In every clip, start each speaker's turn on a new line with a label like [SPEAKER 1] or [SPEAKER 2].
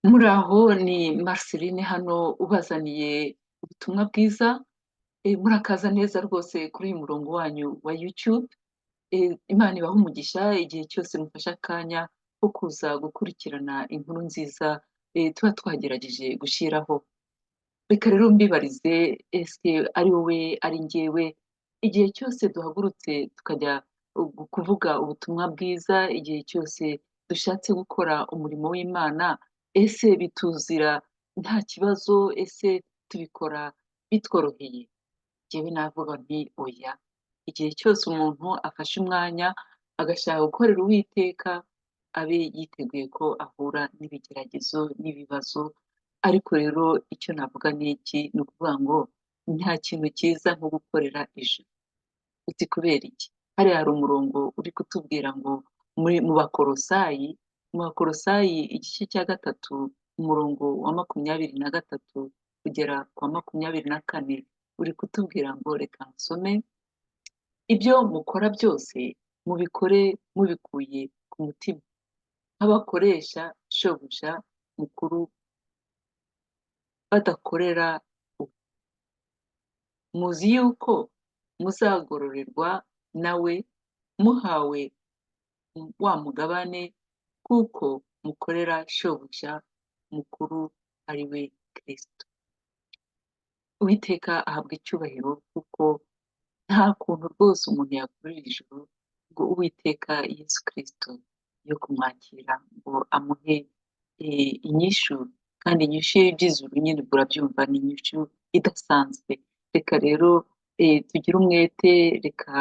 [SPEAKER 1] Muraho, ni Marceline hano ubazaniye ubutumwa bwiza. Murakaza neza rwose kuri uyu murongo wanyu wa YouTube. Imana ibahe umugisha igihe cyose mufashe akanya ko kuza gukurikirana inkuru nziza tuba twagerageje gushyiraho. Reka rero mbibarize, ese ari wowe ari njyewe, igihe cyose duhagurutse tukajya kuvuga ubutumwa bwiza, igihe cyose dushatse gukora umurimo w'Imana, ese bituzira nta kibazo? Ese tubikora bitworoheye? Njyewe navuga nti oya. Igihe cyose umuntu afashe umwanya agashaka gukorera Uwiteka, abe yiteguye ko ahura n'ibigeragezo n'ibibazo. Ariko rero icyo navuga ni iki, ni ukuvuga ngo nta kintu cyiza nko gukorera ijuru. Uti kubera iki? Hariya hari umurongo uri kutubwira ngo mu Bakolosayi igice cya gatatu, umurongo wa 23 kugera kwa 24, uri kutubwira ngo, reka nsome: ibyo mukora byose mubikore mubikuye ku mutima, nk'abakoresha shobuja mukuru, badakorera ubu, muzi yuko muzagororerwa nawe, muhawe wa mugabane, kuko mukorera shobuja mukuru, ari we Kristo. Uwiteka ahabwa icyubahiro, kuko nta kuntu rwose umuntu yakorera ijuru ngo Uwiteka Yesu Kristo yo kumwakira ngo amuhe inyishu. Kandi inyishu y'iby'ijuru nyine urabyumva, ni inyishu idasanzwe. Reka rero tugire umwete, reka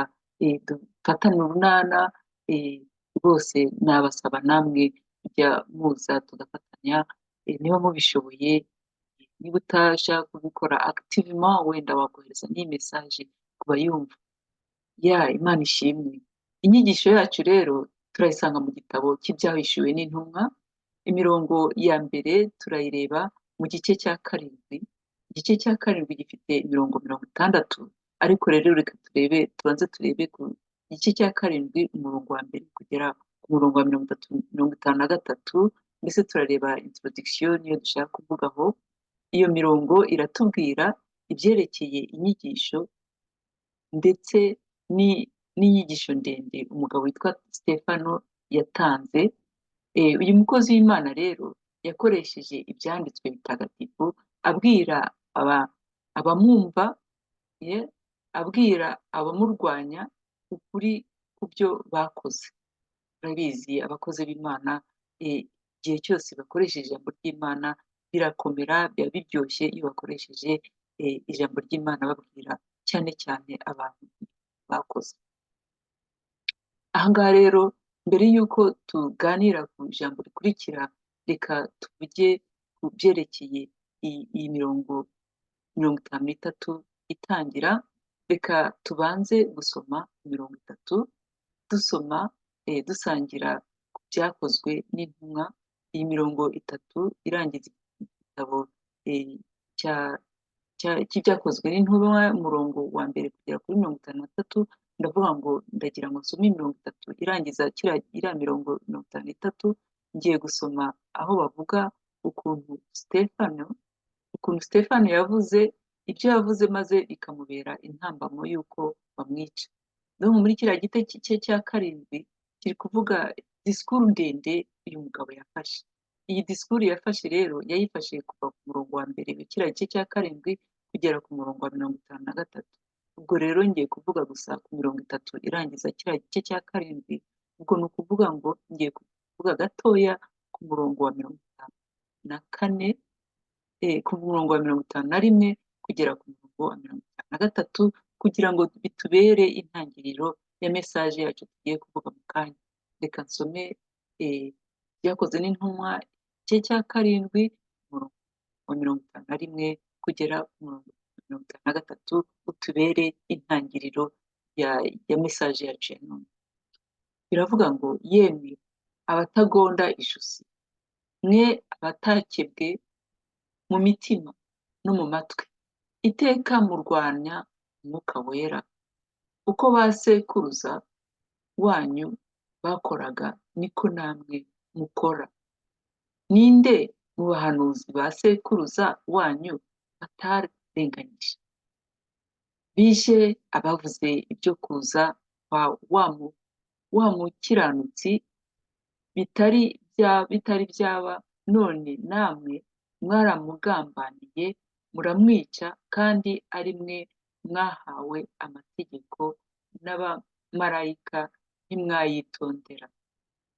[SPEAKER 1] dufatane urunana. Rwose nabasaba namwe kujya muza tugafatanya, niba mubishoboye. Niba utabasha kubikora activement, wenda wakohereza n'iyi message ku bayumva. Imana ishimwe. Inyigisho yacu rero turayisanga mu gitabo cy'ibyahishuwe n'intumwa, imirongo ya mbere turayireba mu gice cya karindwi. Igice cya karindwi gifite imirongo 60, ariko rero reka tubanze turebe ku gice cya karindwi, umurongo wa mbere kugera ku murongo wa 53. Mbese turareba introduction niyo dushaka kuvugaho. Iyo mirongo iratubwira ibyerekeye inyigisho ndetse n'inyigisho ndende umugabo witwa Stefano yatanze. Uyu mukozi w'Imana rero yakoresheje ibyanditswe bitagatifu abwira abamwumva, abwira abamurwanya ukuri ku byo bakoze. Urabizi abakozi b'Imana, igihe cyose bakoresheje ijambo ry'Imana birakomera, biba biryoshye iyo bakoresheje ijambo ry'Imana babwira cyane cyane abantu bakoze. Ahangaha rero, mbere y'uko tuganira ku ijambo rikurikira, reka tuvuge ku byerekeye iyi mirongo 53 itangira. Reka tubanze gusoma 30, dusoma dusangira ku byakozwe n'intumwa. Iyi mirongo 3 irangiza igitabo cy'ibyakozwe n'intumwa, umurongo wa mbere kugera kuri 53. Ndavuga ngo ndagira ngo nsome 30 irangiza iriya mirongo 53. Ngiye gusoma aho bavuga ukuntu Stefano yavuze ibyo yavuze, maze bikamubera intambamo y'uko bamwica. Muri kiriya gite cye cya karindwi kiri kuvuga disikuru ndende uyu mugabo yafashe. Iyi disikuru yafashe rero yayifashe kuva ku murongo wa mbere w'ikiriya gice cya karindwi kugera ku murongo wa 53. Ubwo rero ngiye kuvuga gusa ku 30 irangiza kiriya gice cya karindwi. Ubwo ni ukuvuga ngo ngiye kuvuga gatoya ku murongo wa 54, ku murongo wa 51 kugera ku murongo wa 53, kugira ngo bitubere intangiriro ya message yacu tugiye kuvuga mu kanya. Reka nsome byakoze n'intumwa igice cya karindwi, umurongo wa 51 kugera ku murongo wa 53, utubere intangiriro ya message yacu ya none. Biravuga ngo, yemwe abatagonda ijosi, mwe abatakebwe mu mitima no mu matwi, iteka murwanya umwuka wera, uko ba sekuruza wanyu bakoraga niko namwe mukora. Ninde mu bahanuzi ba sekuruza wanyu batarenganyije, bishe abavuze ibyo kuza kwa wa mukiranutsi bitari byaba, none namwe mwaramugambaniye muramwica, kandi ari mwe mwahawe amategeko n'abamarayika ntimwayitondera.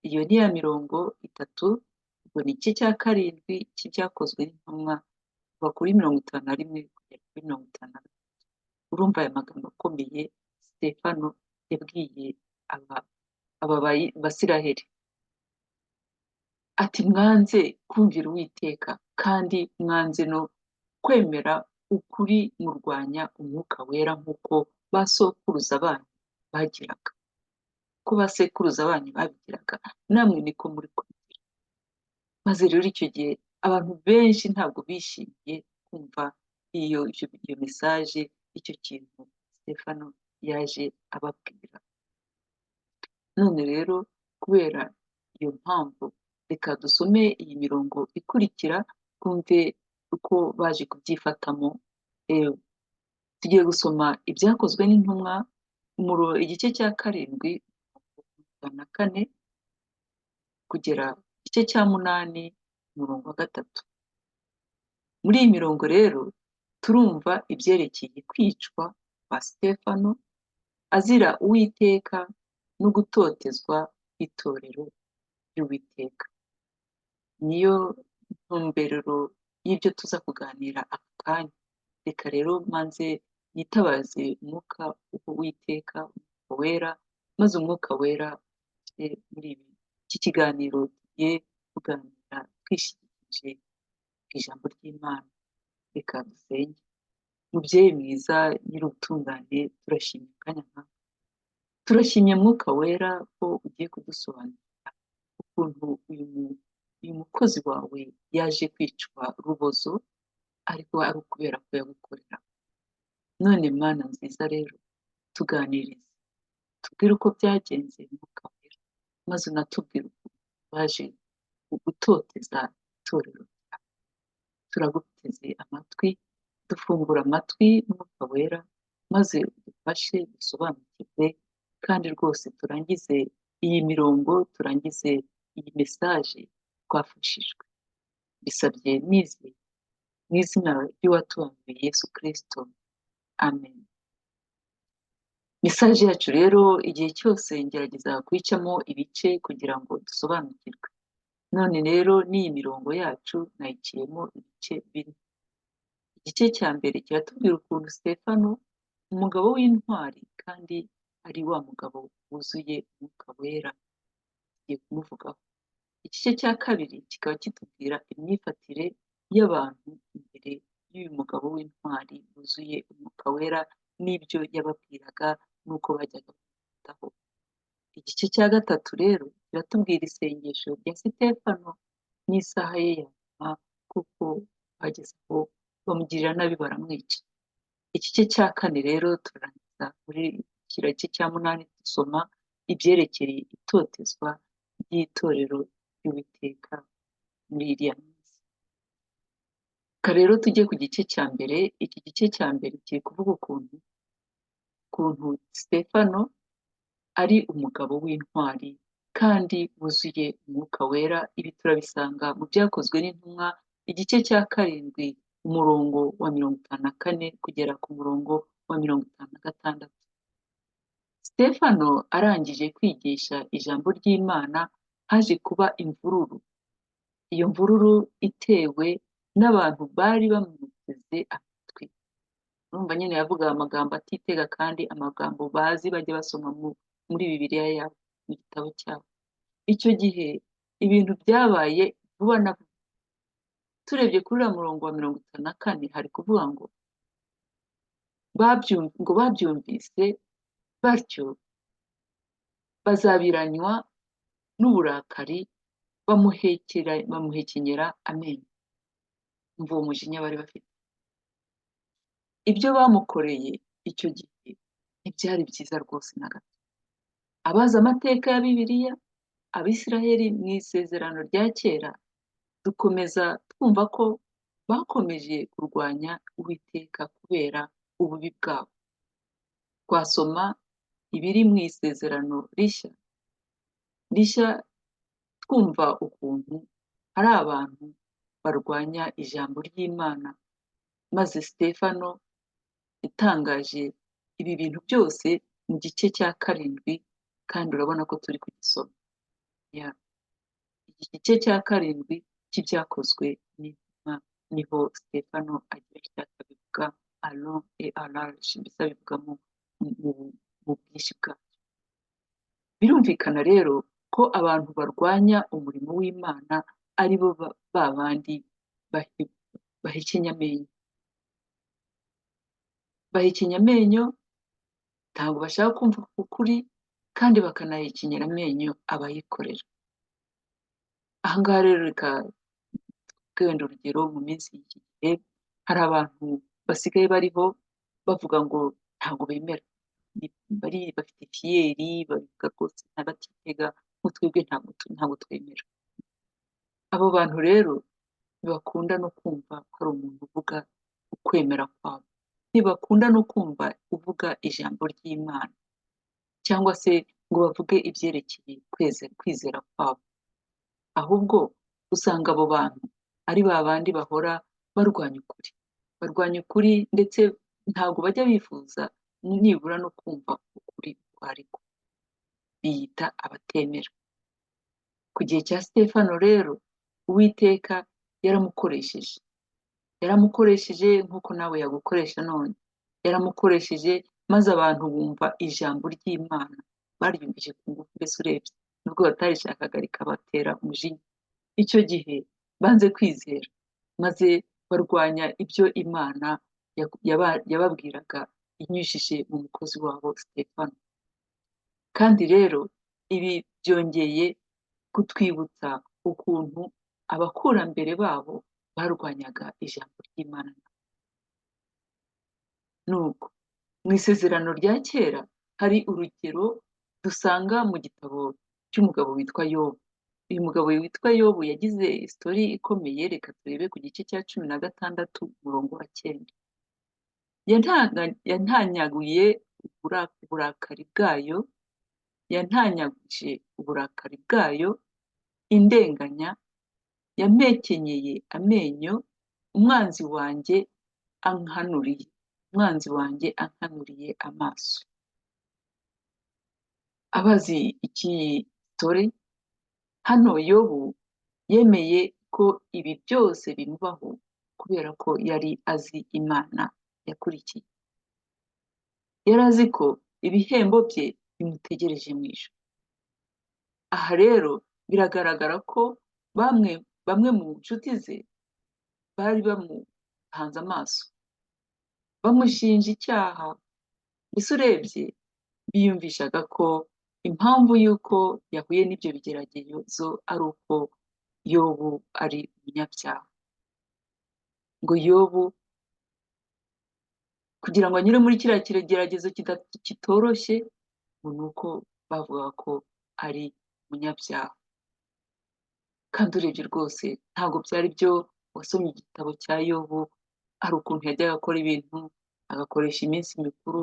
[SPEAKER 1] Iyo ni ya 30, ubwo ni igice cya 7 cy'ibyakozwe n'intumwa, kuva kuri 51 kugera kuri 53. Urumva aya magambo akomeye Sitefano yabwiye aba Basiraheli ati: mwanze kumvira Uwiteka kandi mwanze no kwemera ukuri, murwanya umwuka wera nk'uko ba sokuruza banyu bagiraga. Ko ba sekuruza banyu babigiraga, namwe niko muri kubigira. Maze rero icyo gihe abantu benshi ntabwo bishimiye kumva iyo mesaje, icyo kintu Sitefano yaje ababwira. None rero kubera iyo mpamvu, reka dusome iyi mirongo ikurikira twumve uko baje kubyifatamo. Tugiye gusoma ibyakozwe n'intumwa igice cya 7 na 4 kugera igice cya 8 umurongo wa 3. Muri iyi mirongo rero turumva ibyerekeye kwicwa kwa Sitefano azira Uwiteka no gutotezwa kw'itorero ry'Uwiteka. Niyo ntumbero y'ibyo tuza kuganira aka kanya. Reka rero manze nitabaze umwuka w'Uwiteka, umwuka wera, maze umwuka wera muri iki kiganiro tugiye kuganira twishingikirije ijambo ry'Imana. Reka dusenge. Mubyeyi mwiza nyir'ubutungane, turashimye akanya nk'aka, turashimye mwuka wera ko ugiye kudusobanurira ukuntu uyu mukozi wawe yaje kwicwa rubozo, ariko ari ukubera ko yagukorera. None Mana nziza rero, tuganirize, tubwire uko byagenze mwuka wera, maze unatubwire ukuntu baje gutoteza itorero ryawe. Turaguteze amatwi, dufungura amatwi mwuka wera, maze udufashe dusobanukirwe, kandi rwose turangize iyi mirongo, turangize iyi mesaje twafashijwe. Bisabye nizeye mu izina ry'uwatubambiye Yesu Kristo, amen. Mesaje yacu rero igihe cyose ngerageza kuyicamo ibice kugira ngo dusobanukirwe. None rero n'iyi mirongo yacu nayiciyemo ibice bine. Igice cya mbere kiratubwira ukuntu Sitefano, umugabo w'intwari kandi ari wa mugabo wuzuye umwuka wera, tugiye kumuvugaho. Igice cya kabiri kikaba kitubwira imyifatire y'abantu imbere y'uyu mugabo w'intwari wuzuye umwuka wera, n'ibyo yababwiraga n'uko bajyaga bamwitaho. Igice cya gatatu rero kiratubwira isengesho rya Sitefano n'isaha ye ya nyuma, kuko bageze aho bamugirira nabi baramwica. Igice cya kane rero turangiza muri kiriya gice cya 8 dusoma ibyerekeye itotezwa ry'itorero ry'Uwiteka muri iriya minsi. Reka rero tujye ku gice cya mbere. Iki gice cya mbere kiri kuvuga ukuntu Sitefano ari umugabo w'intwari kandi wuzuye umwuka wera. Ibi turabisanga mu byakozwe n'intumwa igice cya 7 umurongo wa 54 kugera ku murongo wa 56. Sitefano arangije kwigisha ijambo ry'Imana, haje kuba imvururu. Iyo mvururu itewe n'abantu bari bamuteze amatwi. Urumva nyine yavuga amagambo atitega, kandi amagambo bazi bajya basoma muri Bibiliya yabo, mu gitabo cyabo. Icyo gihe ibintu byabaye vuba na vuba. Turebye kuri uriya murongo wa 54 hari kuvuga ngo babyumvise batyo bazabiranywa n'uburakari, bamuhekenyera amenyo. Umva uwo mujinya bari bafite. Ibyo bamukoreye icyo gihe ntibyari byiza rwose na gato. Abazi amateka ya Bibiliya, Abisiraheli mu isezerano rya kera, dukomeza kumva ko bakomeje kurwanya Uwiteka kubera ububi bwabo. Twasoma ibiri mu isezerano rishya twumva ukuntu hari abantu barwanya ijambo ry'Imana, maze Sitefano yatangaje ibi bintu byose mu gice cya 7, kandi urabona ko turi kugisoma. Iki gice cya 7 cy'ibyakozwe n'intumwa niho Sitefano agira icyo akabivuga alon et à large, mbese abivuga mu bwinshi bwacyo. Birumvikana rero ko abantu barwanya umurimo w'Imana ari bo ba bandi bahekenya amenyo. Bahekenya amenyo, ntabwo bashaka kumva ukuri, kandi bakanahekenyera amenyo abayikorera. Aha ngaha rero reka twende urugero mu minsi y'iki gihe, hari abantu basigaye bariho bavuga ngo ntabwo bemera, bafite fiyeri, bavuga rwose batitega ngo twebwe ntabwo twemera. Abo bantu rero ntibakunda no kumva hari umuntu uvuga ukwemera kwabo, ntibakunda no kumva uvuga ijambo ry'Imana, cyangwa se ngo bavuge ibyerekeye kwizera kwabo. Ahubwo usanga abo bantu ari ba bandi bahora barwanya ukuri, ndetse ntabwo bajya bifuza nibura no kumva ukuri uko ariko. Biyita abatemera. Ku gihe cya Sitefano rero, Uwiteka yaramukoresheje nk'uko nawe yagukoresha none. Yaramukoresheje maze abantu bumva ijambo ry'Imana, baryumvise ku ngufu, mbese urebye nubwo batarishakaga rikabatera umujinya. Icyo gihe banze kwizera, maze barwanya ibyo Imana yababwiraga inyujije mu mukozi wabo Sitefano. Kandi rero ibi byongeye kutwibutsa ukuntu abakurambere babo barwanyaga ijambo ry'Imana. Nuko mu isezerano rya kera hari urugero dusanga mu gitabo cy'umugabo witwa Yobu. Uyu mugabo witwa Yobu yagize isitori ikomeye. Reka turebe ku gice cya 16 umurongo wa 9. Yantanyaguje uburakari bwayo indenganya, yampekenyeye amenyo, umwanzi wanjye ankanuriye amaso. Abazi iki story, hano Yobu yemeye ko ibi byose bimubaho kubera ko yari azi Imana yakurikiye. Yari azi ko ibihembo bye bimutegereje mu ijuru. Aha rero biragaragara ko bamwe mu nshuti ze bari bamuhanze amaso, bamushinja icyaha. Mbese urebye biyumvishaga ko impamvu y'uko yahuye n'ibyo bigeragezo ari uko Yobu ari umunyabyaha. Ngo Yobu kugira ngo anyure muri kiriya kigeragezo kitoroshye, ngo ni uko bavuga ko ari umunyabyaha. Kandi urebye rwose ntabwo byari byo. Wasomye igitabo cya Yobu, hari ukuntu yajyaga akora ibintu, agakoresha iminsi mikuru,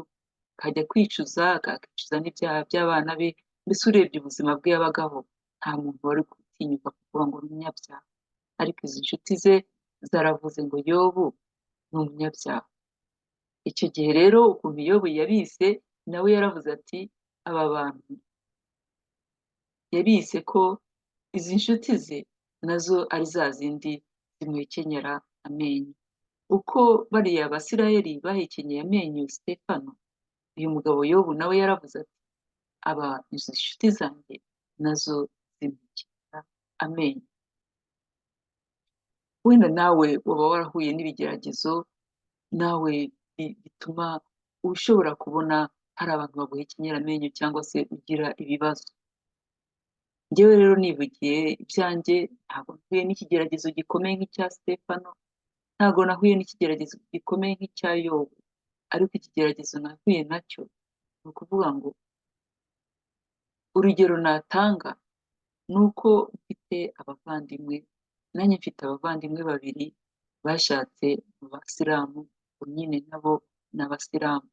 [SPEAKER 1] akajya kwicuza, akicuza n'ibyaha by'abana be. Mbese urebye ubuzima bwe yabagaho, nta muntu wari gutinyuka kuvuga ngo ni umunyabyaha. Ariko izi nshuti ze zaravuze ngo Yobu ni umunyabyaha. Icyo gihe rero ukuntu Yobu yabise, nawe yaravuze ati aba bantu yabise ko izi nshuti ze nazo ari za zindi zimuhekenyera amenyo. Uko bariya Abisirayeli bahekenyeye amenyo Sitefano, uyu mugabo Yobu nawe yaravuze ati izi nshuti zanjye nazo zimuhekenyera amenyo. Wenda nawe waba warahuye n'ibigeragezo, nawe bituma ushobora kubona hari abantu baguhekenyera amenyo, cyangwa se ugira ibibazo. Njyewe rero nivugiye ibyanjye, ntabwo nahuye n'ikigeragezo gikomeye nk'icya Sitefano, ntabwo nahuye n'ikigeragezo gikomeye nk'icya Yobu, ariko ikigeragezo nahuye nacyo ni ukuvuga ngo urugero natanga ni uko mfite abavandimwe nanjye mfite abavandimwe babiri bashatse mu basilamu, ubwo nyine nabo ni abasilamu.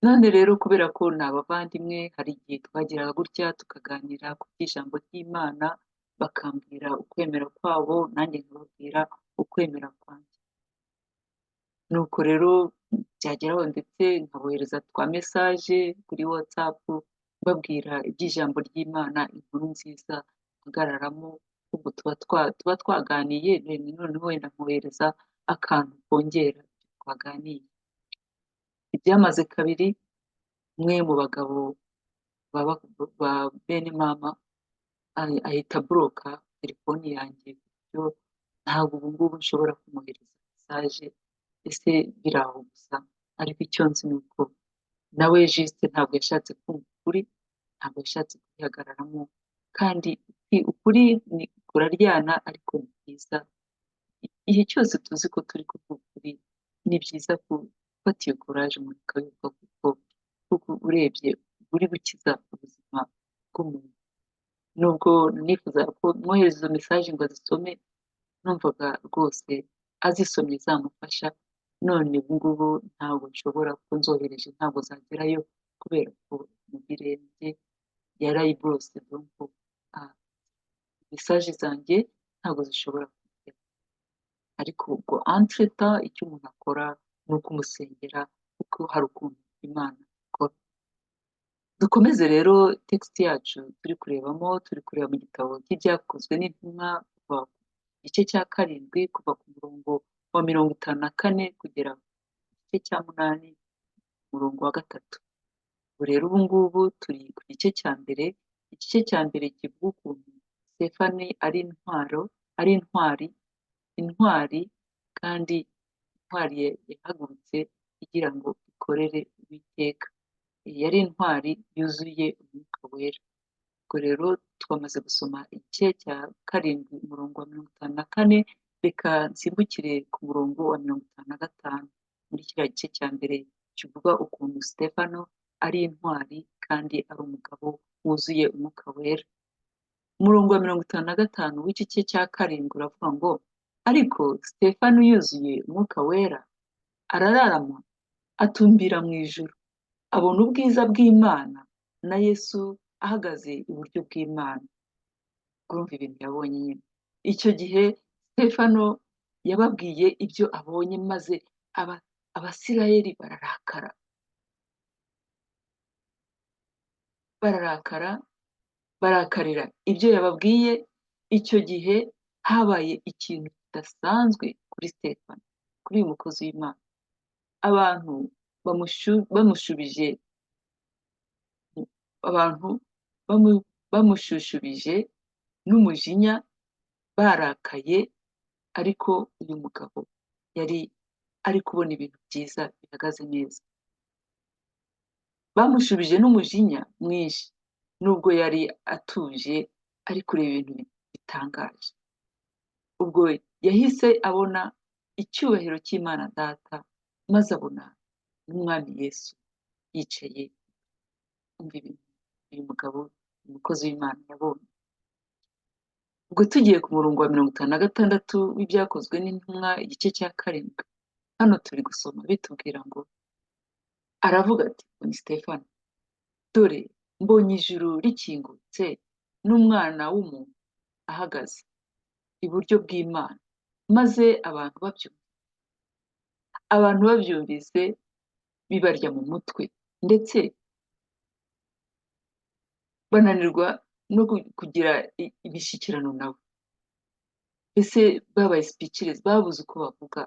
[SPEAKER 1] None rero kubera ko ni abavandimwe, hari igihe twagiraga gutya tukaganira ku by'ijambo ry'Imana, bakambwira ukwemera kwabo, nanjye nkababwira ukwemera kwanjye. Nuko rero byageraho ndetse nkabohereza twa mesaje kuri WhatsApp, mbabwira iby'ijambo ry'Imana, inkuru nziza mpagararamo, ubwo tuba twaganiye, noneho wenda nkohereza akantu kongera ibyo twaganiye. Ibyamaze kabiri, umwe mu bagabo ba bene mama ahita buroka telefoni yanjye, bityo ntabwo ubu ngubu nshobora kumwohereza mesaje, ese biri aho gusa. Ariko icyo nzi ni uko nawe jisite ntabwo yashatse kumva ukuri, ntabwo yashatse kugihagararamo, kandi ukuri kuraryana ariko ni byiza. Igihe cyose tuzi ko turi kuvuga ukuri, ni byiza gufata iyo kuraje umuntu akabivuga, kuko urebye uri gukiza ubuzima bw'umuntu. Nubwo nifuza ko mwohereza izo mesaje ngo azisome, numvaga rwose azisomye zamufasha, none ubu ngubu ntabwo nshobora, ko nzohereje ntabwo zagerayo kubera ko mu birenge yarayiborose, donc mesaje zanjye ntabwo zishobora kugera. Ariko ubwo entre temps icyo umuntu akora ni ukumusengera, kuko hari ukuntu Imana ikora. Dukomeze rero text yacu turi kureba mu gitabo cy'ibyakozwe n'intumwa, kuva ku gice cya 7 kuva ku murongo wa 54 kugera ku gice cya 8 umurongo wa 3. Ubu rero ubu ngubu turi ku gice cya mbere. Igice cya mbere kivuga ukuntu Stefani ari intwari, kandi intwari yahagurutse igira ngo ikorere Uwiteka. Yari intwari yuzuye umwuka wera. Ubwo rero twamaze gusoma igice cya 7 umurongo wa 54, reka nsimbukire ku murongo wa 55 muri kiriya gice cya mbere kivuga ukuntu Stefano ari intwari kandi ari umugabo wuzuye umwuka wera. Umurongo wa 55 w'iki gice cya 7 uravuga ngo, ariko Stefano yuzuye umwuka wera arararama, atumbira mu ijuru, abona ubwiza bw'Imana na Yesu ahagaze iburyo bw'Imana. Urumva ibintu yabonye nyine. Icyo gihe Stefano yababwiye ibyo abonye, maze abasirayeli barakarira ibyo yababwiye. Icyo gihe habaye ikintu kidasanzwe kuri Stefano, kuri uyu mukozi w'Imana. Abantu bamushushubije n'umujinya, barakaye, ariko uyu mugabo yari ari kubona ibintu byiza bihagaze neza. Bamushubije n'umujinya mwinshi, nubwo yari atuje ari kureba ibintu bitangaje. Ubwo yahise abona icyubahiro cy'Imana Data, maze abona n'Umwami Yesu yicaye. Umva ibintu uyu mugabo, umukozi w'Imana yabonye. Ubwo tugiye ku murongo wa 56 w'ibyakozwe n'intumwa igice cya 7, hano turi gusoma bitubwira ngo, aravuga ati ni Stefano, dore mbonye ijuru rikingutse n'umwana w'umuntu ahagaze iburyo bw'Imana. Maze abantu babyumvise bibarya mu mutwe, ndetse bananirwa no kugira imishyikirano nawe. Mbese babaye speechless, babuze uko bavuga,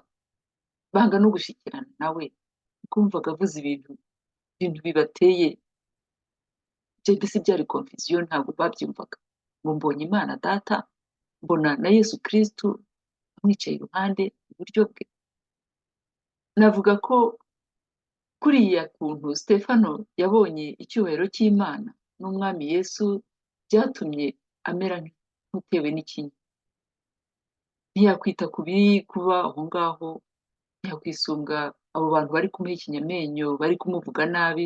[SPEAKER 1] banga no gushyikirana nawe. Kumvaga avuze ibintu bibateye, mbese byari confusion, ntabwo babyumvaga. Ngo mbonye Imana Data, mbona na Yesu Kristo amwicaye iruhande iburyo bwe. Navuga ko kuriya kuntu Stefano yabonye icyubahiro cy'Imana n'Umwami Yesu byatumye amera nk'utewe n'ikinya. Ntiyakwita ku biri kuba aho ngaho, ntiyakwisunga abo bantu bari kumuha ikinyamenyo, bari kumuvuga nabi,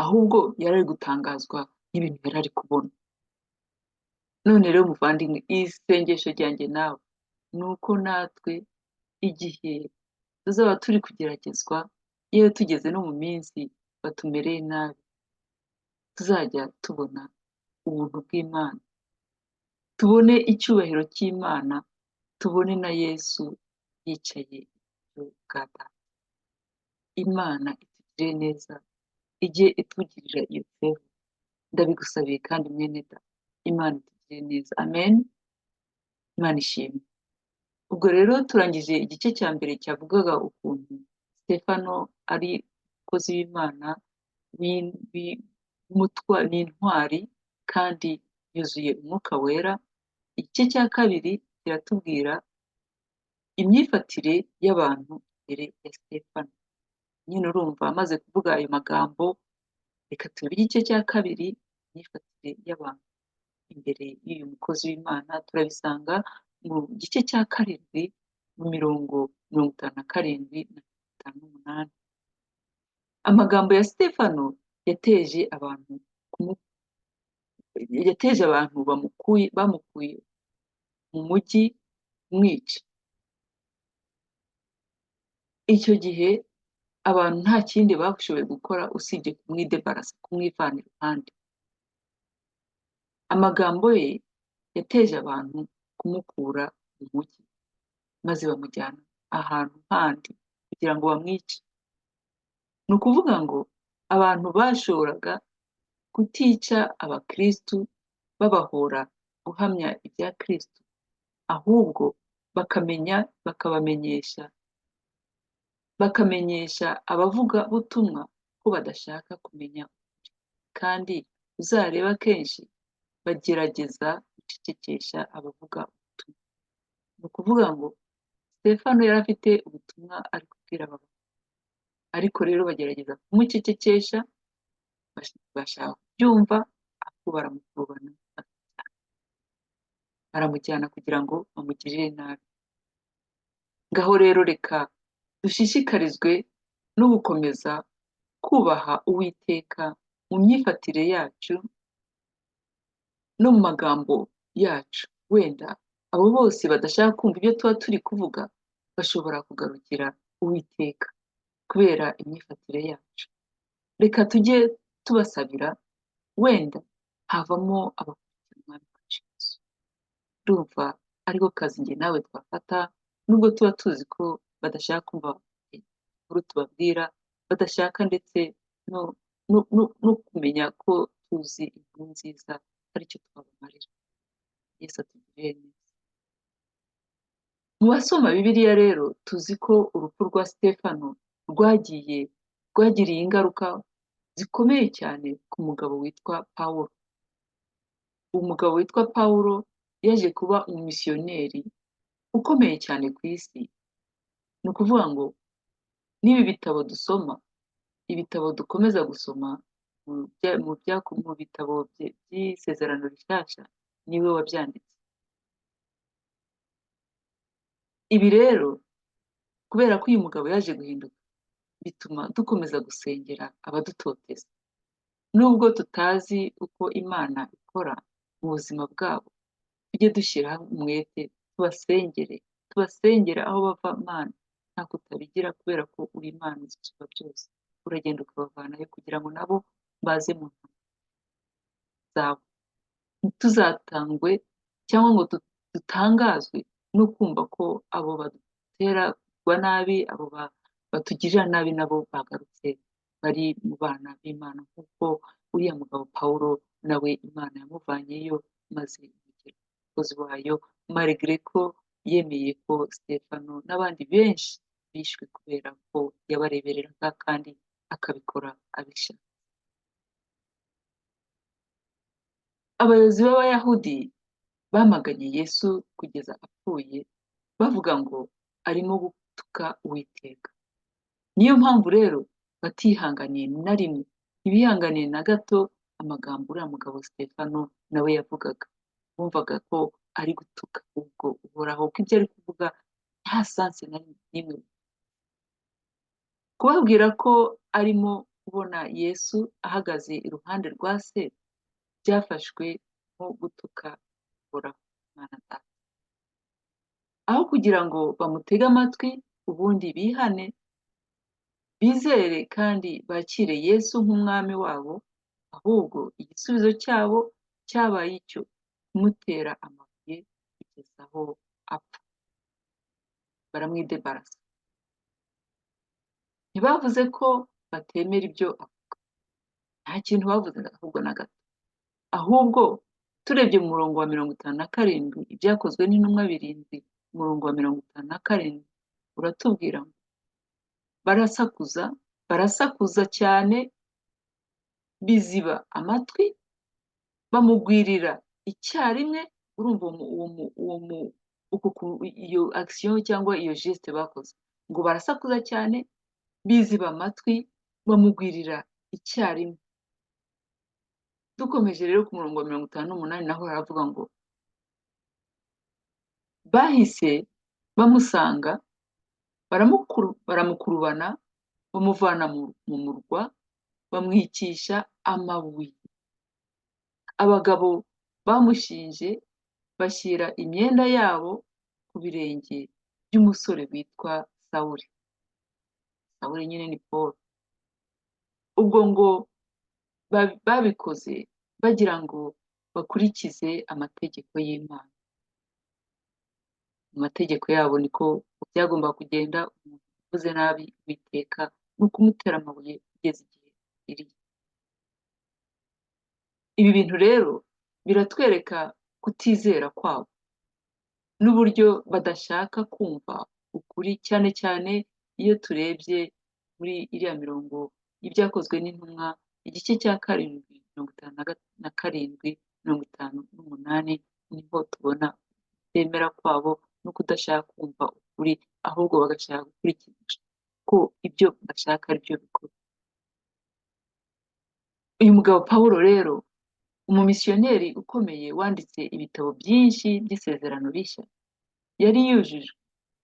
[SPEAKER 1] ahubwo yari ari gutangazwa n'ibintu yari ari kubona. none rero muvandimwe, isengesho ryanjye nawe ni uko natwe igihe tuzaba turi kugeragezwa, yewe tugeze no mu minsi batumereye nabi, tuzajya tubona ubuntu bw'Imana, tubone icyubahiro cy'Imana, tubone na Yesu yicaye iburyo bwa Data. Imana itugirire neza, ijye itugirira iyo feva. Ndabigusabiye kandi mwene da, Imana itugirire neza. Amen. Imana ishimwe. Ubwo rero turangije igice cya mbere cyavugaga ukuntu Stefano ari umukozi w'Imana n'intwari kandi yuzuye umwuka wera. Igice cya kabiri kiratubwira imyifatire y'abantu imbere ya Stefano. Nyine urumva amaze kuvuga ayo magambo, reka turebe igice cya kabiri, imyifatire y'abantu imbere y'uyu mukozi w'Imana. Turabisanga mu gice cya karindwi mu mirongo 57 na 58. Amagambo ya Stefano yateje abantu bamukuye mu mujyi kumwica. Icyo gihe abantu nta kindi bashoboye gukora usibye kumwidebarasa, kumwivana iruhande. Amagambo ye yateje abantu kumukura mu mujyi, maze bamujyana ahantu handi kugira ngo bamwice. Ni ukuvuga ngo abantu bashoboraga kutica abakristu babahora guhamya ibya Kristo, ahubwo bakamenyesha abavuga butumwa ko badashaka kumenya ukuri. Kandi uzareba kenshi bagerageza gucecekesha abavuga ubutumwa. Ni ukuvuga ngo Stefano yari afite ubutumwa ari kubwira abantu, ariko rero bagerageza kumucecekesha, bashaka kubyumva, ahubwo baramukurubana, baramujyana kugira ngo bamugirire nabi. Ngaho rero reka dushishikarizwe no gukomeza kubaha Uwiteka mu myifatire yacu no mu magambo yacu. Wenda abo bose badashaka kumva ibyo tuba turi kuvuga bashobora kugarukira Uwiteka kubera imyifatire yacu. Reka tujye tubasabira, wenda havamo abakurikira Umwami wacu Yesu. Ndumva ariko kazi njye nawe twafata, nubwo tuba tuzi ko badashaka kumva inkuru tubabwira, badashaka ndetse no kumenya ko tuzi inkuru nziza aricyo twabamarira. Yesu atugirire neza. Mu basoma Bibiliya rero tuzi ko urupfu rwa Stefano rwagiriye ingaruka zikomeye cyane ku mugabo witwa Pawulo. Umugabo witwa Pawulo yaje kuba umumisiyoneri ukomeye cyane ku isi. Ni ukuvuga ngo n'ibi bitabo dusoma, ibitabo dukomeza gusoma mu bitabo by'isezerano rishyashya, niwe wabyanditse. Ibi rero kubera ko uyu mugabo yaje guhinduka, bituma dukomeza gusengera abadutoteza. Nubwo tutazi uko Imana ikora mu buzima bwabo, tujye dushyira umwete tubasengere aho bava. Mana, nta kutabigira kubera ko uri Imana izisumba byose. Uragenda ukabavanayo kugira ngo nabo baze mu ntambwe zawe. Ntituzatangwe cyangwa ngo dutangazwe no kumva ko abo baduterwa nabi, abo batugirira nabi nabo bagarutse bari mu bana b'Imana, nk'uko uriya mugabo Pawulo nawe Imana yamuvanyeyo maze imugira umukozi wayo, malgré ko yemeye ko Stefano n'abandi benshi bishwe kubera ko yabarebereraga kandi akabikora abishaka. Abayobozi b'Abayahudi bamaganye Yesu kugeza apfuye, bavuga ngo arimo gutuka Uwiteka. Niyo mpamvu rero batihanganiye na rimwe, ntibihanganiye na gato amagambo uriya mugabo Stefano nawe yavugaga. Bumvaga ko ari gutuka ubwo Uhoraho, ko ibyo ari kuvuga nta sanse na rimwe. Kubabwira ko arimo kubona Yesu ahagaze iruhande rwa se byafashwe nko gutuka uhoraho Imana Data. Aho kugira ngo bamutege amatwi ubundi bihane, bizere kandi bakire Yesu nk'umwami wabo, ahubwo igisubizo cyabo cyabaye icyo kumutera amabuye kugeza aho apfa. Baramwidebarasa. Ntibavuze ko batemera ibyo avuga. Nta kintu bavuze ahubwo na gato. Ahubwo turebye mu murongo wa 57, ibyakozwe n'intumwa 7, umurongo wa 57 uratubwira ngo barasakuza cyane, biziba amatwi, bamugwirira icyarimwe. Urumva iyo action cyangwa iyo geste bakoze, ngo barasakuza cyane, biziba amatwi, bamugwirira icyarimwe. Dukomeje rero ku murongo wa 58 naho haravuga ngo bahise bamusanga, baramukurubana, bamuvana mu murwa, bamwicisha amabuye. Abagabo bamushinje bashyira imyenda yabo ku birenge by'umusore witwa Sawuli. Sawuli nyine ni Paul. Ubwo ngo babikoze bagira ngo bakurikize amategeko y'Imana. Mu mategeko yabo niko byagomba kugenda. Umuntu uvuze nabi Uwiteka ni ukumutera amabuye kugeza igihe iriye. Ibi bintu rero biratwereka kutizera kwabo n'uburyo badashaka kumva ukuri, cyane cyane iyo turebye muri iriya mirongo y'ibyakozwe n'intumwa, igice cya 7, 57, 58, niho tubona kwemera kwabo no kudashaka kumva ukuri, ahubwo bagashaka gukurikiza ko ibyo bashaka ari byo bikora. Uyu mugabo Pawulo rero, umumisiyoneri ukomeye wanditse ibitabo byinshi by'isezerano rishya, yari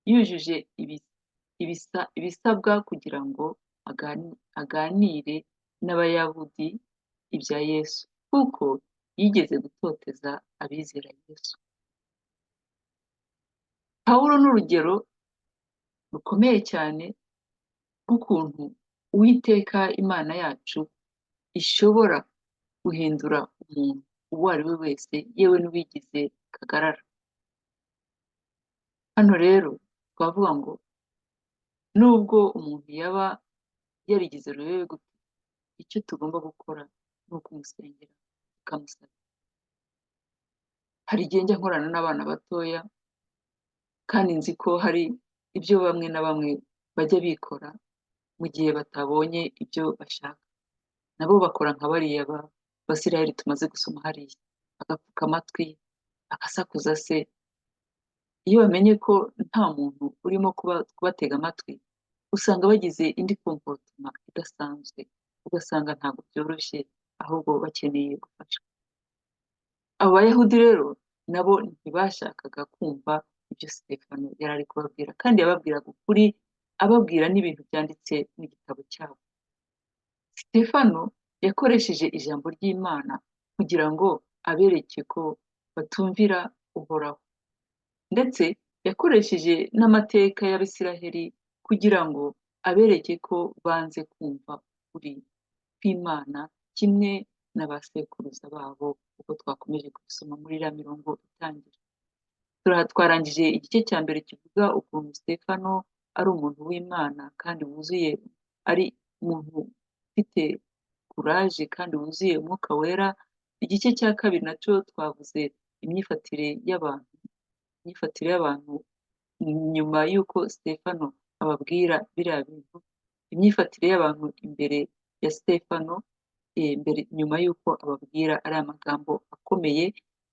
[SPEAKER 1] yujuje ibisabwa kugira ngo aganire n'Abayahudi ibya Yesu, kuko yigeze gutoteza abizera Yesu. Pawulo ni urugero rukomeye cyane rw'ukuntu Uwiteka Imana yacu ishobora guhindura umuntu uwo ari we wese, yewe n'uwigize kagarara. Hano rero twavuga ngo nubwo umuntu yaba yarigize rurebe gute, icyo tugomba gukora ni ukumusengera, tukamusaba. Hari igihe njya nkorana n'abana batoya, kandi nzi ko hari ibyo bamwe na bamwe bajya bikora mu gihe batabonye ibyo bashaka. Nabo bakora nka bariya Basirayeli tumaze gusoma hariya, agapfuka amatwi, agasakuza se. Iyo bamenye ko nta muntu urimo kubatega amatwi, usanga bagize indi comportement idasanzwe, ugasanga ntabwo byoroshye, ahubwo bakeneye gufashwa. Abo Bayahudi rero nabo ntibashakaga kumva ibyo Sitefano yari ari kubabwira, kandi yababwiraga ukuri, ababwira n'ibintu byanditse mu gitabo cyabo. Sitefano yakoresheje ijambo ry'Imana kugira ngo abereke ko batumvira Uhoraho, ndetse yakoresheje n'amateka y'Abisiraheli kugira ngo abereke ko banze kumva ukuri kw'Imana, kimwe n'abasekuruza babo, uko twakomeje kubisoma muri iriya mirongo itangira. Twarangije igice cya mbere kivuga ukuntu Sitefano ari umuntu w'Imana kandi wuzuye, ari umuntu ufite kuraje kandi wuzuye Umwuka Wera. Igice cya kabiri nacyo twavuze imyifatire y'abantu nyuma y'uko Sitefano ababwira biriya bintu, imyifatire y'abantu imbere ya Sitefano, nyuma y'uko ababwira ari amagambo akomeye.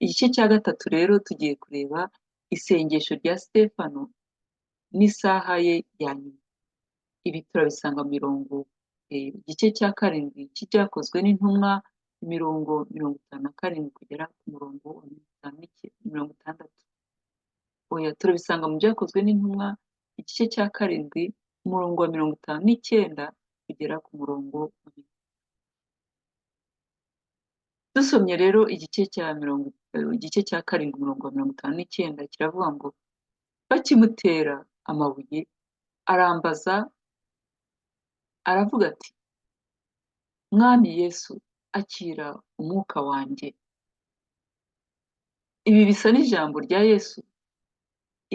[SPEAKER 1] Igice cya gatatu rero tugiye kureba isengesho rya Sitefano n'isaha ye ya nyuma. Ibi turabisanga mu mirongo igice cya 7 cy'ibyakozwe n'intumwa, imirongo 57 kugera ku murongo wa 60. Turabisanga mu byakozwe n'intumwa, igice cya 7, umurongo wa 59 kugera ku murongo wa 60. Dusomye rero igice cya igice cya 7 umurongo wa 59 kiravuga ngo bakimutera amabuye arambaza aravuga ati mwami Yesu akira umwuka wanjye. Ibi bisa n'ijambo rya Yesu,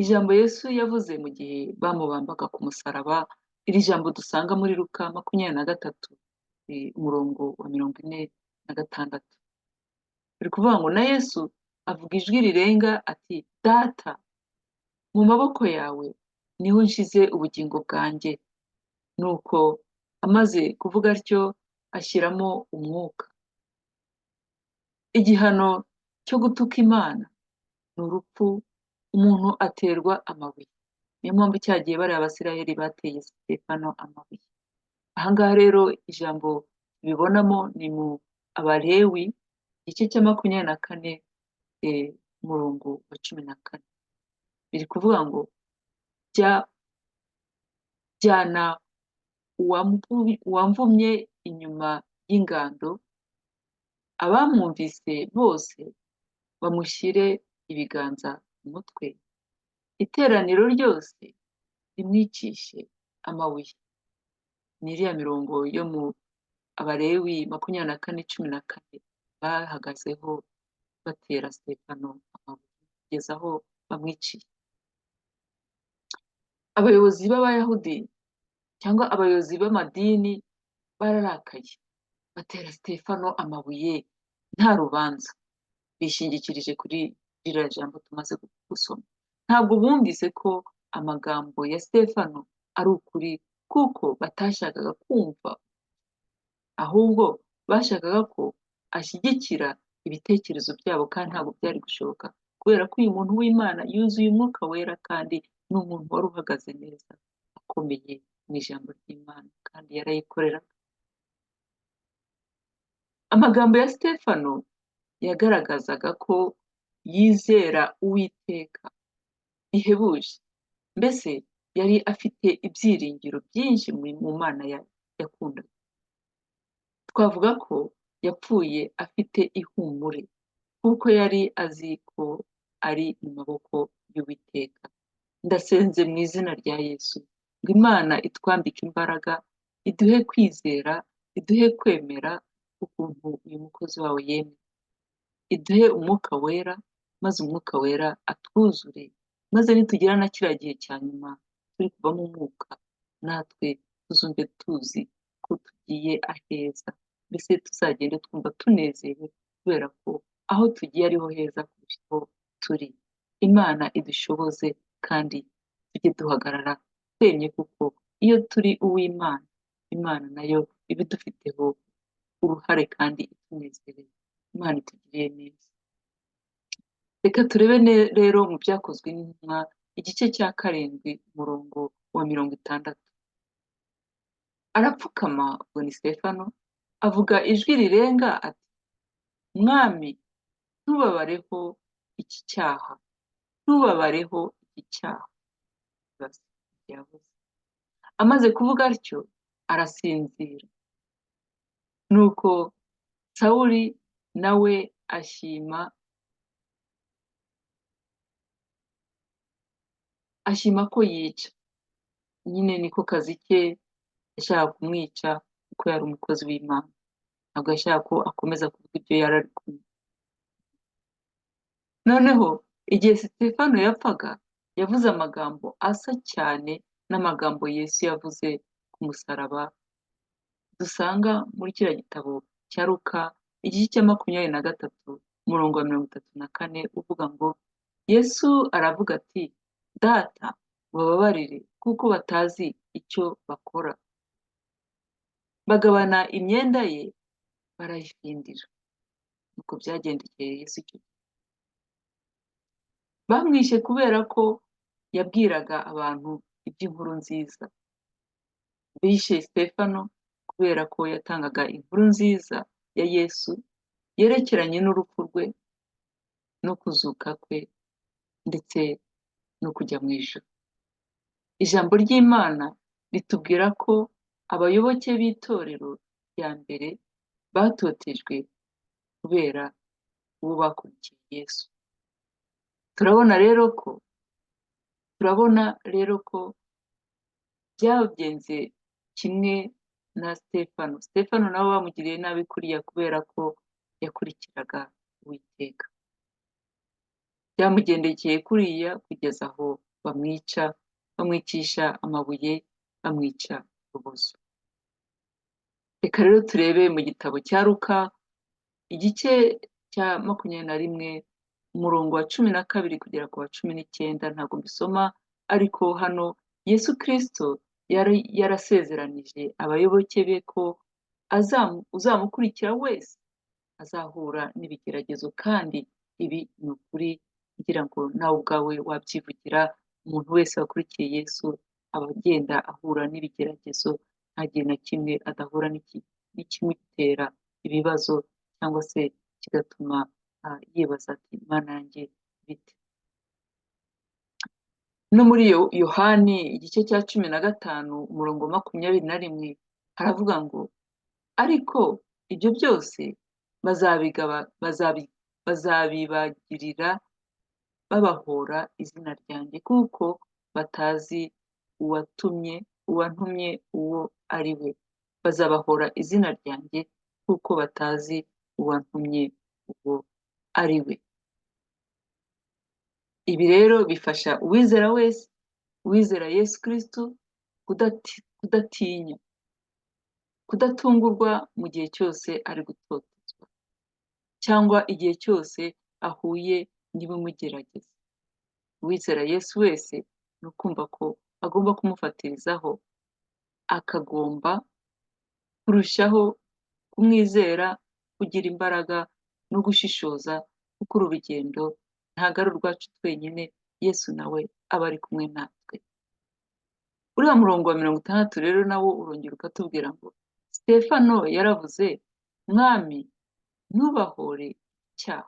[SPEAKER 1] ijambo Yesu yavuze mu gihe bamubambaga ku musaraba, iri jambo dusanga muri Luka 23 umurongo wa 46. Biri kuvuga ngo na Yesu avuga ijwi rirenga ati data mu maboko yawe niho nshize ubugingo bwanjye. Nuko amaze kuvuga atyo ashyiramo umwuka. Igihano cyo gutuka Imana ni urupfu, umuntu aterwa amabuye. Niyo mpamvu cyagiye bariya Abisirayeli bateye Sitefano amabuye. Aha ngaha rero ijambo tubibonamo ni mu Abalewi igice cya 24 umurongo wa 14. Biri kuvuga ngo jyana uwamvumye inyuma y'ingando, abamwumvise bose bamushyire ibiganza ku mutwe, iteraniro ryose rimwicishe amabuye. Ni iriya mirongo yo mu Abalewi 24:14 bahagazeho batera Sitefano amabuye kugeza aho bamwiciye. Abayobozi b'Abayahudi cyangwa abayobozi b'amadini bararakaye, batera Sitefano amabuye nta rubanza, bishingikirije kuri ririya jambo tumaze gusoma. Ntabwo bumvise ko amagambo ya Sitefano ari ukuri, kuko batashakaga kumva, ahubwo bashakaga ko ashyigikira ibitekerezo byabo, kandi ntabwo byari gushoboka, kubera ko uyu muntu w'Imana yuzuye umwuka wera, kandi ni umuntu wari uhagaze neza akomeye mu ijambo ry'Imana, kandi yarayikoreraga. Amagambo ya Sitefano yagaragazaga ko yizera Uwiteka bihebuje, mbese yari afite ibyiringiro byinshi mu Mana yakundaga. Twavuga ko yapfuye afite ihumure, kuko yari azi ko ari mu maboko y'Uwiteka. Ndasenze mu izina rya Yesu ngo Imana itwambike imbaraga, iduhe kwizera, iduhe kwemera ukuntu uyu mukozi wawe yemeye, iduhe umwuka wera, maze umwuka wera atwuzure, maze nitugera na kiriya gihe cya nyuma turi kuva mu mwuka, natwe tuzumve tuzi ko tugiye aheza, mbese tuzagende twumva tunezerewe, kubera ko aho tugiye ariho heza kurusha aho turi. Imana idushoboze kandi tujye duhagarara twemye, kuko iyo turi uw'Imana, Imana nayo iba idufiteho uruhare kandi itunezereye. Imana itugiriye neza. Reka turebe rero mu Byakozwe n'Intumwa igice cya 7 umurongo wa 60. Arapfukama, ubwo ni Sitefano, avuga ijwi rirenga ati mwami ntubabareho iki cyaha, ntubabareho iki cyaha. Yavuze. Amaze kuvuga atyo arasinzira. Nuko Sawuli nawe ashima ko yica. Nyine niko kazi ke, yashaka kumwica kuko yari umukozi w'Imana, ntabwo yashaka ko akomeza kuvuga ibyo yari ari kumwe. Noneho igihe Sitefano yapfaga, yavuze amagambo asa cyane n'amagambo Yesu yavuze ku musaraba, dusanga muri kiriya gitabo cya Luka igice cya 23 umurongo wa 34, uvuga ngo Yesu aravuga ati data bababarire kuko batazi icyo bakora. Bagabana imyenda ye barayifindira. Nuko byagendekeye Yesu icyo gihe. Bamwishe kubera ko yabwiraga abantu iby'inkuru nziza. Bishe Sitefano kubera ko yatangaga inkuru nziza ya Yesu yerekeranye n'urupfu rwe no kuzuka kwe, ndetse no kujya mu ijuru. Ijambo ry'Imana ritubwira ko abayoboke b'itorero rya mbere batotejwe kubera uwo bakurikiye. Yesu. turabona rero ko byagenze kimwe na Sitefano nawe bamugiriye nabi kuriya kubera ko yakurikiraga Uwiteka. Byamugendekeye kuriya kugeza aho bamwicisha amabuye, bamwica urubozo. Reka rero turebe mu gitabo cya Luka igice cya 21 umurongo wa 12 kugera ku wa 19. Ntabwo mbisoma, ariko hano Yesu Kristo yari yarasezeranije abayoboke be ko uzamukurikira wese azahura n'ibigeragezo, kandi ibi ni ukuri ngira ngo nawe ubwawe wabyivugira. Umuntu wese wakurikiye Yesu aba agenda ahura n'ibigeragezo, nta gihe na kimwe adahura n'ikimutera ibibazo cyangwa se kigatuma yibaza ati Imana yanjye bite. No muri Yohani igice cya 15 umurongo wa 21 haravuga ngo ariko ibyo byose bazabibagirira babahora izina ryanjye, kuko batazi uwantumye uwo ari we. Bazabahora izina ryanjye kuko batazi uwantumye uwo ari we. Ibi rero bifasha uwizera Yesu Kristo kudatinya, kudatungurwa mu gihe cyose ari gutotezwa cyangwa igihe cyose ahuye n'ibimugerageza. Uwizera Yesu wese ni ukumva ko agomba kumufatirizaho, akagomba kurushaho kumwizera, kugira imbaraga no gushishoza, kuko uru rugendo ntabwo ari urwacu twenyine, Yesu nawe aba ari kumwe natwe. Uriya murongo wa 60 rero nawo urongera ukatubwira ngo Sitefano yaravuze, Mwami ntubahore icyaha.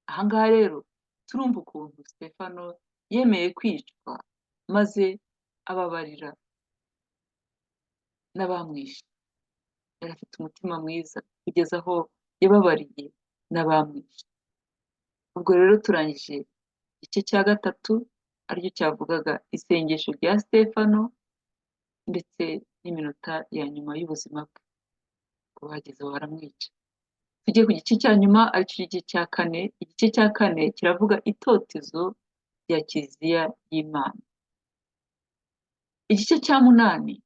[SPEAKER 1] Ahangaha rero turumva ukuntu Sitefano yemeye kwicwa maze ababarira n'abamwishe. Yari afite umutima mwiza kugeza aho yababariye n'abamwishe. Ubwo rero turangije igice cya 3 aricyo cyavugaga isengesho rya Sitefano ndetse n'iminota ya nyuma y'ubuzima bwe, ko bageze baramwica. Tujye ku gice cya nyuma aricyo gice cya 4. Igice cya 4 kiravuga itotezo rya Kiliziya y'Imana. Igice cya 8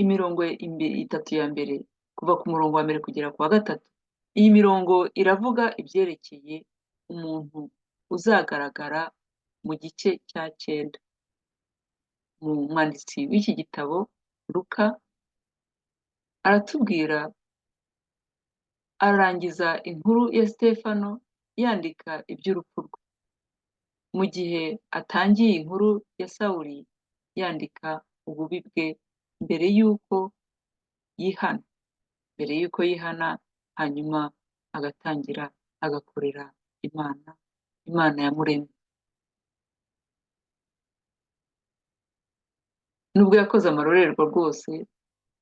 [SPEAKER 1] imirongo 3 ya mbere kuva ku murongo wa 1 kugera ku wa 3. Iyi mirongo iravuga ibyerekeye umuntu uzagaragara mu gice cya 9. Umwanditsi w'iki gitabo Luka arangiza inkuru ya Sitefano yandika iby'urupfu rwe, mu gihe atangiye inkuru ya Sawuli yandika ububi bwe mbere y'uko yihana, hanyuma agatangira agakorera Imana yamuremye. Nubwo yakoze amarorerwa rwose,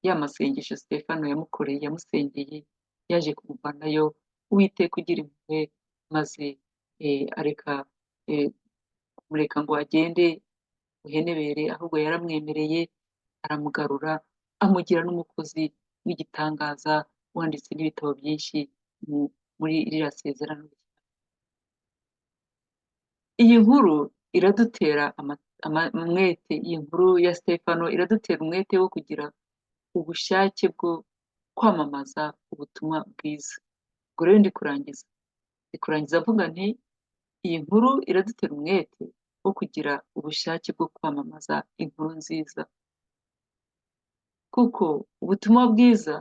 [SPEAKER 1] ya masengesho Sitefano yamusengeye yaje kumuvanayo. Uwiteka ugira impuhwe maze areka kumureka ngo agende uhenebere, ahubwo yaramwemereye, aramugarura, amugira n'umukozi w'igitangaza wanditse n'ibitabo byinshi muri ririya sezerano. Iyi nkuru iradutera umwete. Iyi nkuru ya Sitefano iradutera umwete wo kugira ubushake bwo kwamamaza ubutumwa bwiza. Ubwo rero ndi kurangiza avuga nti iyi nkuru iradutera umwete wo kugira ubushake bwo kwamamaza inkuru nziza, kuko ubutumwa bwiza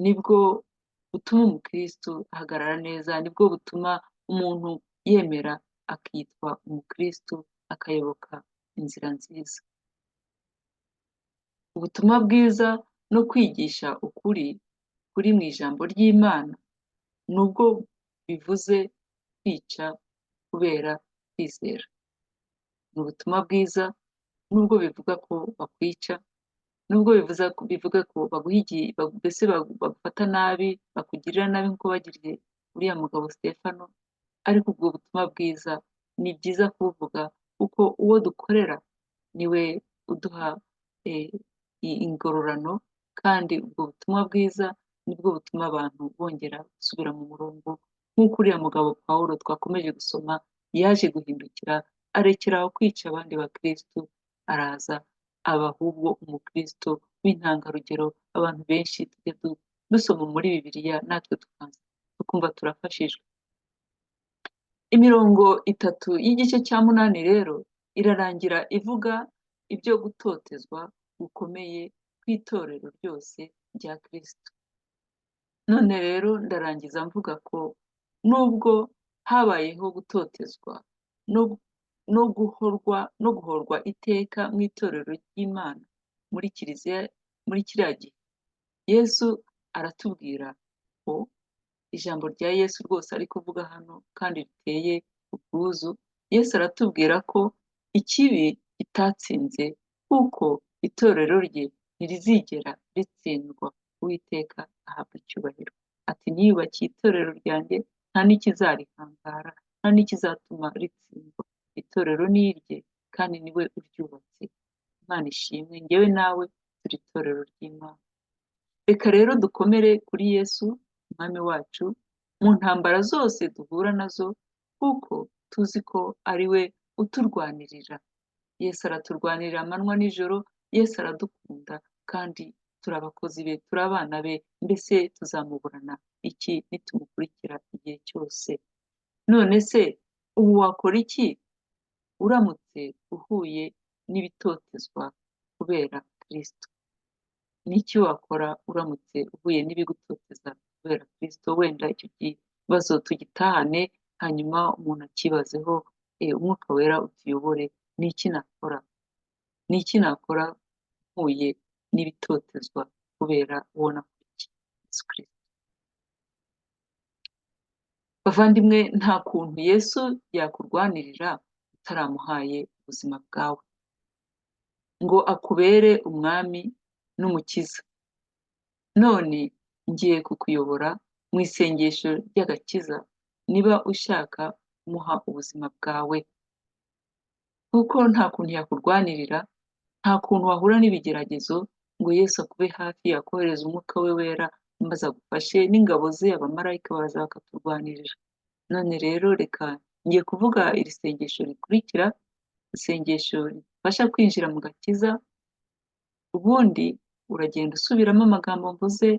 [SPEAKER 1] nibwo butuma umukristo ahagarara neza, nibwo butuma umuntu yemera akitwa umukristo, akayoboka inzira nziza. Ubutumwa bwiza no kwigisha ukuri kuri mu ijambo ry'Imana nubwo bivuze kwica kubera kwizera. Ni ubutumwa bwiza nubwo bivuga ko bakwica, nubwo bivuga ko mbese bagufata nabi, bakugirira nabi nk'uko bagiriye uriya mugabo Stefano, ariko ubwo butumwa bwiza ni byiza kubuvuga kuko uwo dukorera niwe uduha eh, ingororano, kandi ubwo butumwa bwiza nibwo butuma abantu bongera gusubira mu murongo, nk'uko uriya mugabo Pawulo twakomeje gusoma yaje guhindukira arekeraho kwica abandi bakristo, araza aba ahubwo umukristo w'intangarugero. Abantu benshi tujya dusoma muri Bibiliya natwe tukaza tukumva turafashijwe. Imirongo itatu y'igice cya munani rero irarangira ivuga ibyo gutotezwa gukomeye kw'itorero ryose rya Kristo. None rero ndarangiza mvuga ko nubwo habayeho gutotezwa no, no guhorwa iteka mu itorero ry'Imana muri kiliziya muri kiriya gihe, Yesu aratubwira ko ijambo rya Yesu rwose ari kuvuga hano kandi riteye ubwuzu. Yesu aratubwira ko ikibi kitatsinze kuko itorero rye ntirizigera ritsindwa. Uwiteka ahabwa icyubahiro. Ati niyubakiye itorero ryanjye nta n'ikizarihangara, nta n'ikizatuma ritsindwa. Itorero ni irye kandi niwe uryubatse. Imana ishimwe, njyewe nawe turi itorero ry'Imana. Reka rero dukomere kuri Yesu umwami wacu mu ntambara zose duhura nazo, kuko tuzi ko ari we uturwanirira. Yesu araturwanirira amanywa n'ijoro, Yesu aradukunda kandi turi abakozi be, turi abana be, mbese tuzamuburana iki nitumukurikira igihe cyose? None se ubu wakora iki uramutse uhuye n'ibitotezwa kubera Kristo? N'iki wakora uramutse uhuye n'ibigutoteza kubera Kristo? Wenda icyo kibazo tugitahane, hanyuma umuntu akibazeho, umwuka wera utuyobore. N'iki nakora? N'iki nakora mpuye n'ibitotezwa kubera uwo nakurikiye, Yesu Kristo? Bavandimwe, nta kuntu Yesu yakurwanirira utaramuhaye ubuzima bwawe ngo akubere umwami n'umukiza. None ngiye kukuyobora mu isengesho ry'agakiza niba ushaka kumuha ubuzima bwawe, kuko nta kuntu yakurwanirira, nta kuntu wahura n'ibigeragezo ngo Yesu akube hafi yakohereza umwuka we wera maze agufashe n'ingabo ze abamarayika baza bakaturwanirira. None rero reka ngiye kuvuga iri sengesho rikurikira, isengesho rifasha kwinjira mu gakiza. Ubundi uragenda usubiramo amagambo mvuze,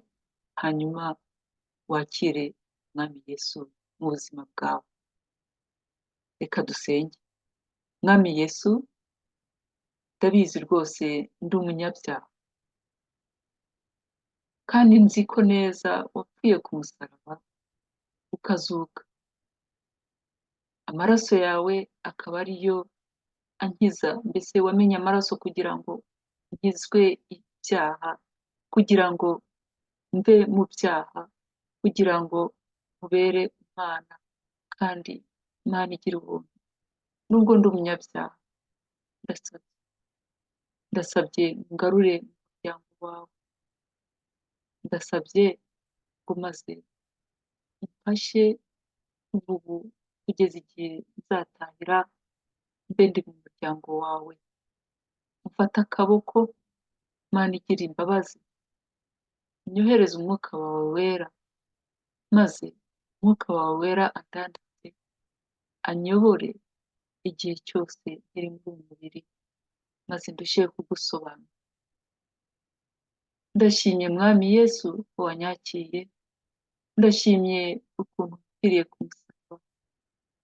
[SPEAKER 1] hanyuma wakire umwami Yesu mu buzima bwawe. Reka dusenge. Mwami Yesu, ndabizi rwose ndi umunyabyaha, kandi nzi ko neza wapfuye ku musaraba ukazuka, amaraso yawe akaba ariyo ankiza. Mbese wamenye amaraso kugira ngo nkizwe ibyaha, kugira ngo mve mu byaha, kugira ngo nkubere Imana, kandi Imana igira ubuntu. Nubwo ndi umunyabyaha, ndasabye ngarure mu muryango wawe. Ndasabye ngo maze umfashe kuva ubu kugeza igihe nzatahira, mbe ndi mu muryango wawe. Mfata akaboko, Mana igira imbabazi, unyohereze umwuka wawe wera, maze umwuka wawe wera andandate, anyobore igihe cyose nkiri muri uyu mubiri, maze ndusheho kugusobanura. Ndashimye Mwami Yesu ko wanyakiriye, ndashimye ukuntu upfiriye ku musaraba,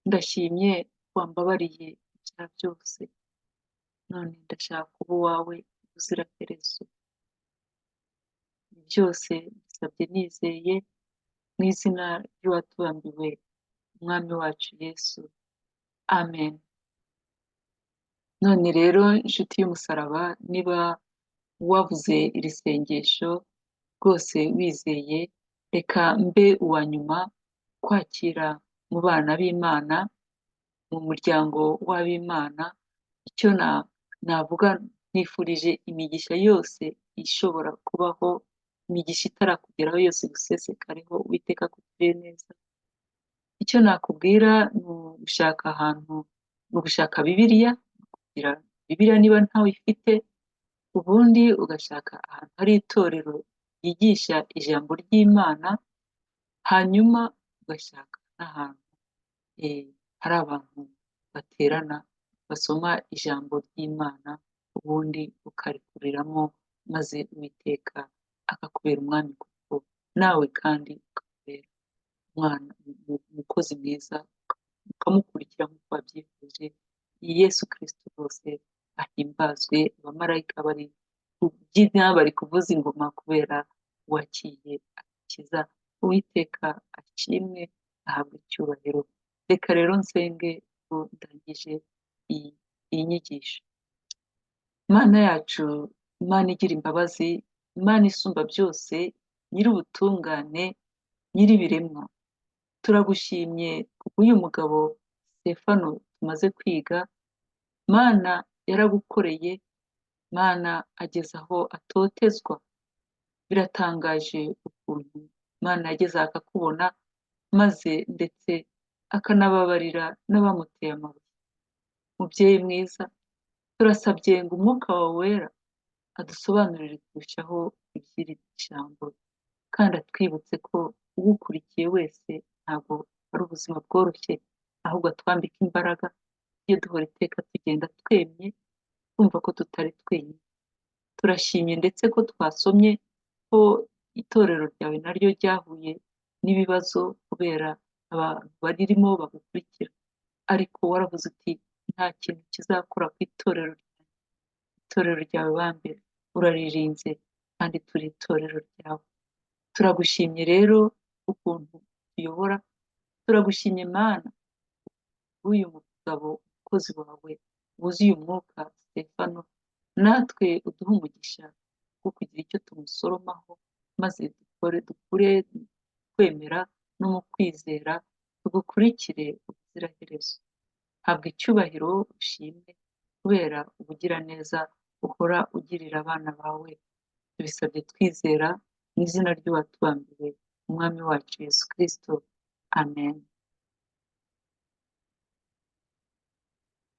[SPEAKER 1] ndashimye ko wambabariye ibyaha byose. None ndashaka kuba uwawe ubuziraherezo. Byose mbisabye nizeye mu izina ry'uwatubambiwe, umwami wacu Yesu. Amen. None rero inshuti y'umusaraba, niba wavuze iri sengesho rwose wizeye, reka mbe uwa nyuma kwakira mu bana b'Imana, mu muryango w'ab'Imana. Icyo navuga, nifurije imigisha yose ishobora kubaho, imigisha itarakugeraho yose igusesekareho. Uwiteka akugirire neza, icyo nakubwira ni ugushaka ahantu, ni ugushaka bibiliya, kugira bibiliya niba ntawe ifite, ubundi ugashaka ahantu hari itorero ryigisha ijambo ry'Imana, hanyuma ugashaka n'ahantu hari abantu baterana basoma ijambo ry'Imana, ubundi ukarikuriramo maze Uwiteka akakubera umwami, kuko nawe kandi ukakubera umwana, umukozi mwiza, ukamukurikira nk'uko wabyifuje. Yesu Kristo rwose ahimbazwe, abamarayika bari kubyina, bari kuvuza ingoma kubera uwakiye akiza. Uwiteka ashimwe, ahabwa icyubahiro. Reka rero nsenge ngo ndangije iyi nyigisho. Imana yacu, Imana igira imbabazi, Imana isumba byose, nyir'ubutungane, nyir'ibiremwa, turagushimye kubw'uyu mugabo Stefano tumaze kwiga. Mana yaragukoreye, Mana ageze aho atotezwa. Biratangaje ukuntu Mana yageze aho akakubona, maze ndetse akanababarira n'abamuteye amabuye. Mubyeyi mwiza, turasabye ngo umwuka wawe wera adusobanurire kurushaho iby'iri jambo, kandi atwibutse ko ugukurikiye wese ntabwo ari ubuzima bworoshye, ahubwo atwambika imbaraga iyo duhora iteka tugenda twemye, twumva ko tutari twenyine. Turashimye ndetse ko twasomye ko itorero ryawe naryo ryahuye n'ibibazo kubera abantu baririmo bagukurikira, ariko waravuze uti nta kintu kizakora ku itorero ryawe. Itorero ryawe bambere uraririnze, kandi turi itorero ryawe. Turagushimye rero ukuntu tuyobora, turagushimye Mana w'uyu mugabo umukozi wawe wuzuye umwuka Stefano, natwe uduhe umugisha wo kugira icyo tumusoromaho, maze dukure kwemera no mu kwizera, tugukurikire ubuziraherezo. Habwa icyubahiro, ushimwe kubera ubugiraneza uhora ugirira abana bawe. Tubisabye twizera mu izina ry'uwatubambiwe, umwami wacu Yesu Kristo. Amen.